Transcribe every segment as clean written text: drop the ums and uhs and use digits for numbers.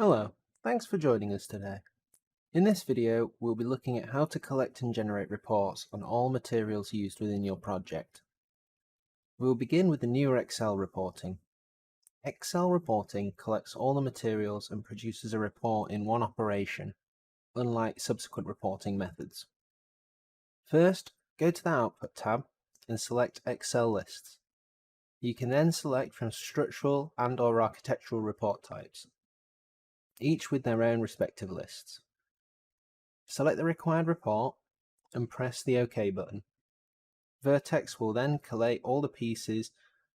Hello, thanks for joining us today. In this video, we'll be looking at how to collect and generate reports on all materials used within your project. We'll begin with the newer Excel reporting. Excel reporting collects all the materials and produces a report in one operation, unlike subsequent reporting methods. First, go to the Output tab and select Excel lists. You can then select from structural and/or architectural report types, each with their own respective lists. Select the required report and press the OK button. Vertex will then collate all the pieces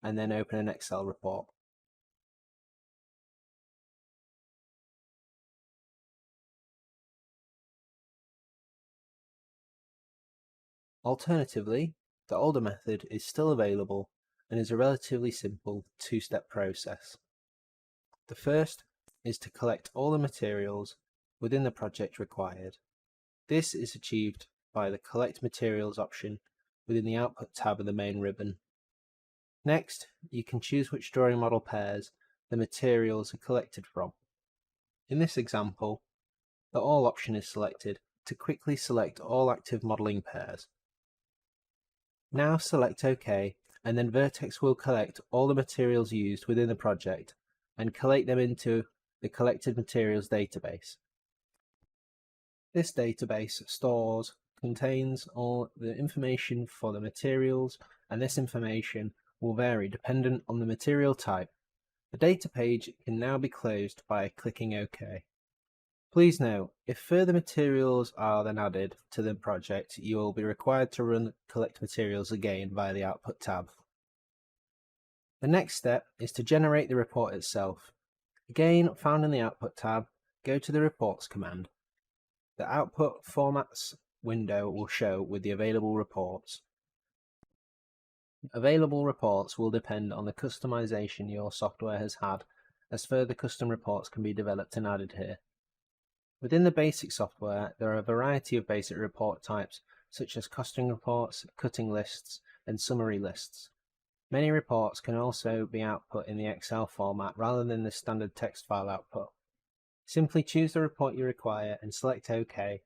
and then open an Excel report. Alternatively, the older method is still available and is a relatively simple two-step process. The first is to collect all the materials within the project required. This is achieved by the Collect Materials option within the Output tab of the main ribbon. Next, you can choose which drawing model pairs the materials are collected from. In this example, the All option is selected to quickly select all active modelling pairs. Now select OK, and then Vertex will collect all the materials used within the project and collate them into the Collected Materials database. This database contains all the information for the materials, and this information will vary dependent on the material type. The data page can now be closed by clicking OK. Please note, if further materials are then added to the project, you will be required to run Collect Materials again via the Output tab. The next step is to generate the report itself. Again, found in the Output tab, go to the Reports command. The Output Formats window will show with the available reports. Available reports will depend on the customization your software has had, as further custom reports can be developed and added here. Within the basic software, there are a variety of basic report types, such as costing reports, cutting lists, and summary lists. Many reports can also be output in the Excel format rather than the standard text file output. Simply choose the report you require and select OK.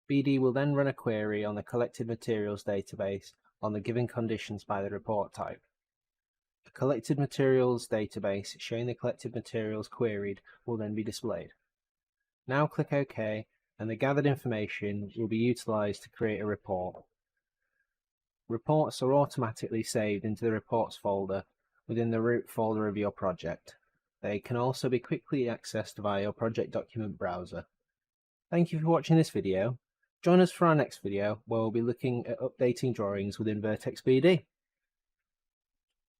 BD will then run a query on the Collected Materials database on the given conditions by the report type. A Collected Materials database showing the collected materials queried will then be displayed. Now click OK, and the gathered information will be utilized to create a report. Reports are automatically saved into the Reports folder within the root folder of your project. They can also be quickly accessed via your project document browser. Thank you for watching this video. Join us for our next video where we'll be looking at updating drawings within Vertex BD.